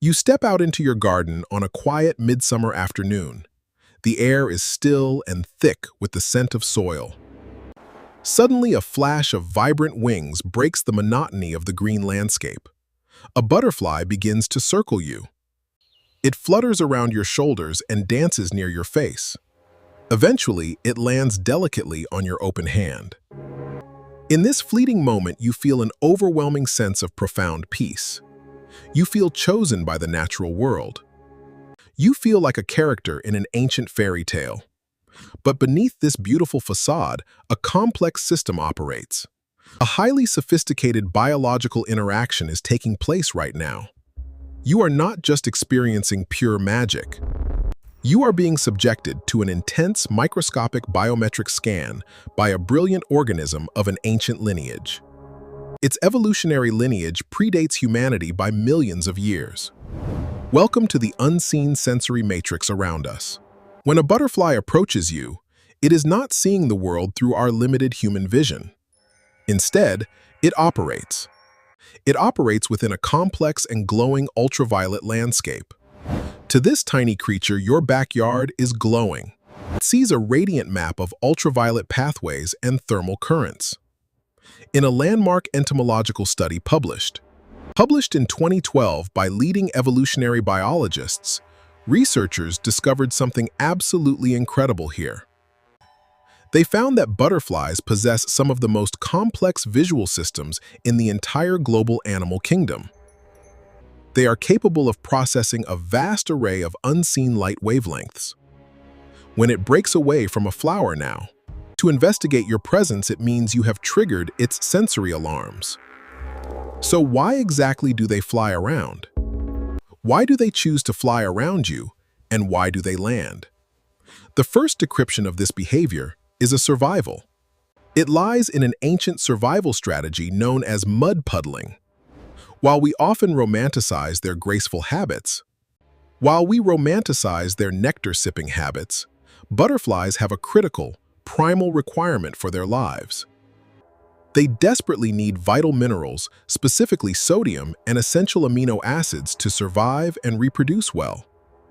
You step out into your garden on a quiet midsummer afternoon. The air is still and thick with the scent of soil. Suddenly, a flash of vibrant wings breaks the monotony of the green landscape. A butterfly begins to circle you. It flutters around your shoulders and dances near your face. Eventually, it lands delicately on your open hand. In this fleeting moment, you feel an overwhelming sense of profound peace. You feel chosen by the natural world. You feel like a character in an ancient fairy tale. But beneath this beautiful facade, a complex system operates. A highly sophisticated biological interaction is taking place right now. You are not just experiencing pure magic. You are being subjected to an intense microscopic biometric scan by a brilliant organism of an ancient lineage. Its evolutionary lineage predates humanity by millions of years. Welcome to the unseen sensory matrix around us. When a butterfly approaches you, it is not seeing the world through our limited human vision. Instead, it operates. It operates within a complex and glowing ultraviolet landscape. To this tiny creature, your backyard is glowing. It sees a radiant map of ultraviolet pathways and thermal currents. In a landmark entomological study published in 2012 by leading evolutionary biologists, researchers discovered something absolutely incredible here. They found that butterflies possess some of the most complex visual systems in the entire global animal kingdom. They are capable of processing a vast array of unseen light wavelengths. When it breaks away from a flower now, to investigate your presence, it means you have triggered its sensory alarms. So why exactly do they fly around? Why do they choose to fly around you, and why do they land? The first description of this behavior is a survival. It lies in an ancient survival strategy known as mud-puddling. While we often romanticize their graceful habits, while we romanticize their nectar-sipping habits, butterflies have a critical, primal requirement for their lives. They desperately need vital minerals, specifically sodium and essential amino acids, to survive and reproduce well.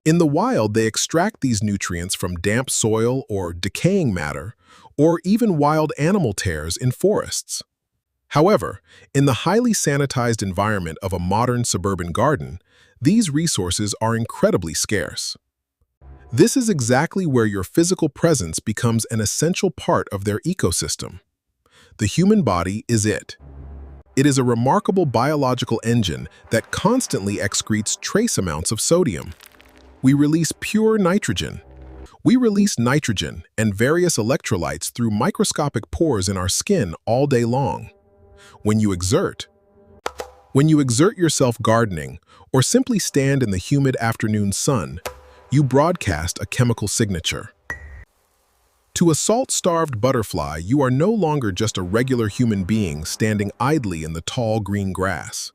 In the wild, they extract these nutrients from damp soil or decaying matter, or even wild animal tears in forests. However, in the highly sanitized environment of a modern suburban garden, these resources are incredibly scarce. This is exactly where your physical presence becomes an essential part of their ecosystem. The human body is it. It is a remarkable biological engine that constantly excretes trace amounts of sodium. We release pure nitrogen. We release nitrogen and various electrolytes through microscopic pores in our skin all day long. When you exert yourself gardening or simply stand in the humid afternoon sun, you broadcast a chemical signature. To a salt-starved butterfly, you are no longer just a regular human being standing idly in the tall green grass.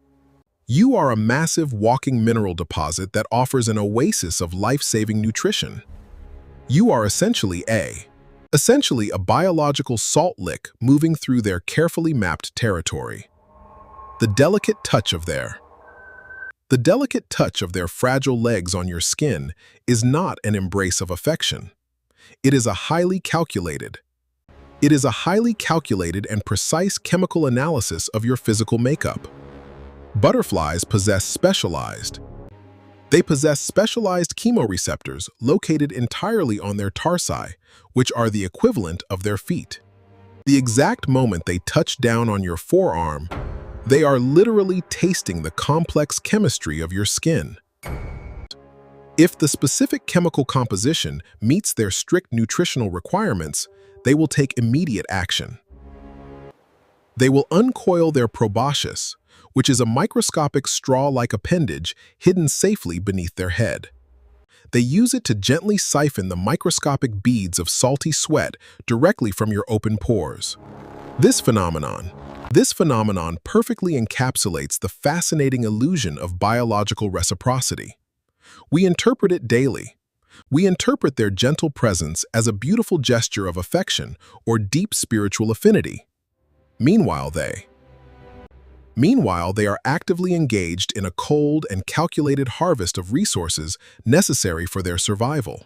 You are a massive walking mineral deposit that offers an oasis of life-saving nutrition. You are essentially a biological salt lick moving through their carefully mapped territory. The delicate touch of their fragile legs on your skin is not an embrace of affection. It is a highly calculated and precise chemical analysis of your physical makeup. Butterflies possess specialized chemoreceptors located entirely on their tarsi, which are the equivalent of their feet. The exact moment they touch down on your forearm, they are literally tasting the complex chemistry of your skin. If the specific chemical composition meets their strict nutritional requirements, they will take immediate action. They will uncoil their proboscis, which is a microscopic straw-like appendage hidden safely beneath their head. They use it to gently siphon the microscopic beads of salty sweat directly from your open pores. This phenomenon perfectly encapsulates the fascinating illusion of biological reciprocity. We interpret it daily. We interpret their gentle presence as a beautiful gesture of affection or deep spiritual affinity. Meanwhile, Meanwhile, they are actively engaged in a cold and calculated harvest of resources necessary for their survival.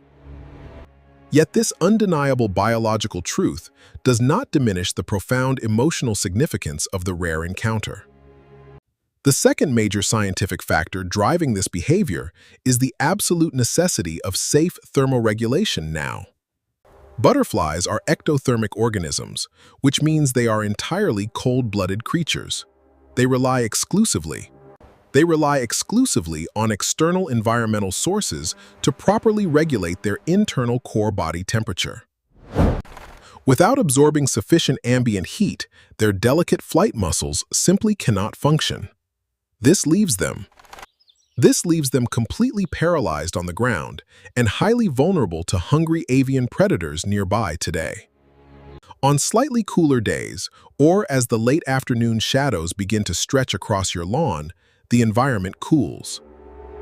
Yet this undeniable biological truth does not diminish the profound emotional significance of the rare encounter. The second major scientific factor driving this behavior is the absolute necessity of safe thermoregulation now. Butterflies are ectothermic organisms, which means they are entirely cold-blooded creatures. They rely exclusively on external environmental sources to properly regulate their internal core body temperature. Without absorbing sufficient ambient heat, their delicate flight muscles simply cannot function. This leaves them completely paralyzed on the ground and highly vulnerable to hungry avian predators nearby today. On slightly cooler days, or as the late afternoon shadows begin to stretch across your lawn, the environment cools.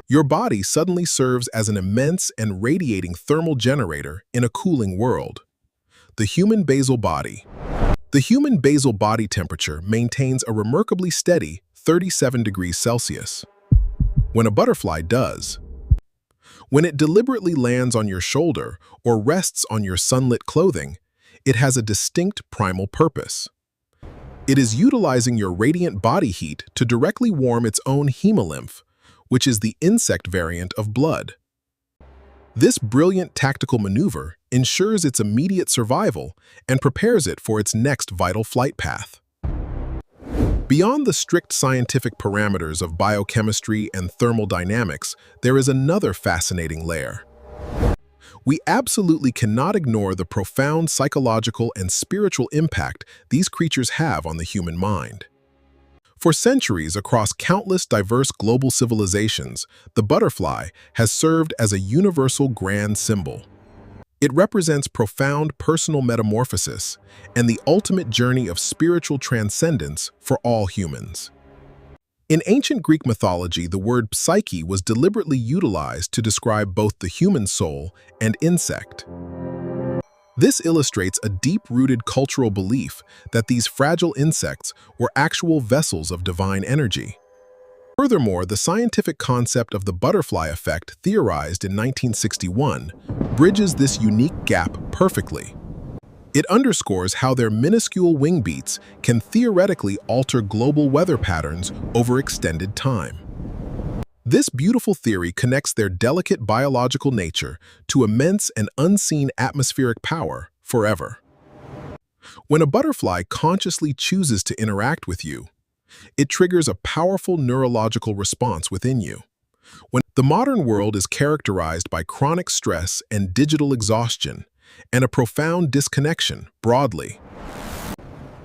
Your body suddenly serves as an immense and radiating thermal generator in a cooling world. The human basal body temperature maintains a remarkably steady 37 degrees Celsius. When a butterfly does, when it deliberately lands on your shoulder or rests on your sunlit clothing, it has a distinct primal purpose. It is utilizing your radiant body heat to directly warm its own hemolymph, which is the insect variant of blood. This brilliant tactical maneuver ensures its immediate survival and prepares it for its next vital flight path. Beyond the strict scientific parameters of biochemistry and thermodynamics, there is another fascinating layer. We absolutely cannot ignore the profound psychological and spiritual impact these creatures have on the human mind. For centuries across countless diverse global civilizations, the butterfly has served as a universal grand symbol. It represents profound personal metamorphosis and the ultimate journey of spiritual transcendence for all humans. In ancient Greek mythology, the word psyche was deliberately utilized to describe both the human soul and insect. This illustrates a deep-rooted cultural belief that these fragile insects were actual vessels of divine energy. Furthermore, the scientific concept of the butterfly effect, theorized in 1961, bridges this unique gap perfectly. It underscores how their minuscule wing beats can theoretically alter global weather patterns over extended time. This beautiful theory connects their delicate biological nature to immense and unseen atmospheric power forever. When a butterfly consciously chooses to interact with you, it triggers a powerful neurological response within you. When the modern world is characterized by chronic stress and digital exhaustion, and a profound disconnection broadly,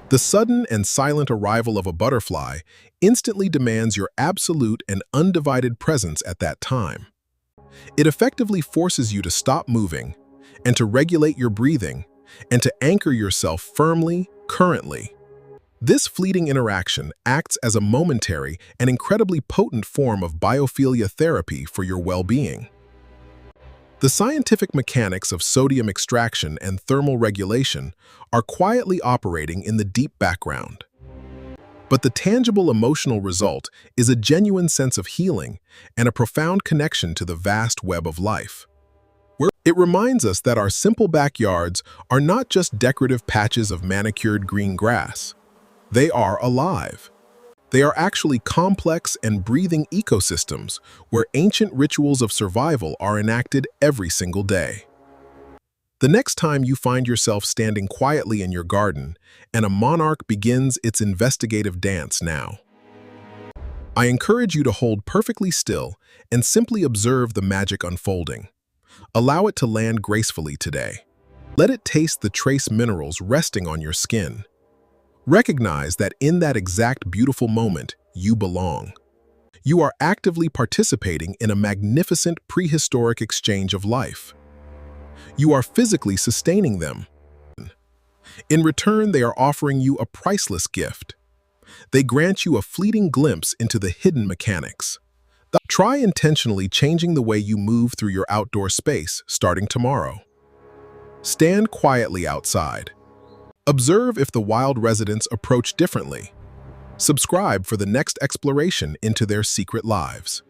the sudden and silent arrival of a butterfly instantly demands your absolute and undivided presence at that time. It effectively forces you to stop moving and to regulate your breathing and to anchor yourself firmly, currently. This fleeting interaction acts as a momentary and incredibly potent form of biophilia therapy for your well-being. The scientific mechanics of sodium extraction and thermal regulation are quietly operating in the deep background. But the tangible emotional result is a genuine sense of healing and a profound connection to the vast web of life. It reminds us that our simple backyards are not just decorative patches of manicured green grass. They are alive. They are actually complex and breathing ecosystems where ancient rituals of survival are enacted every single day. The next time you find yourself standing quietly in your garden and a monarch begins its investigative dance now, I encourage you to hold perfectly still and simply observe the magic unfolding. Allow it to land gracefully today. Let it taste the trace minerals resting on your skin. Recognize that in that exact beautiful moment, you belong. You are actively participating in a magnificent prehistoric exchange of life. You are physically sustaining them. In return, they are offering you a priceless gift. They grant you a fleeting glimpse into the hidden mechanics. Try intentionally changing the way you move through your outdoor space starting tomorrow. Stand quietly outside. Observe if the wild residents approach differently. Subscribe for the next exploration into their secret lives.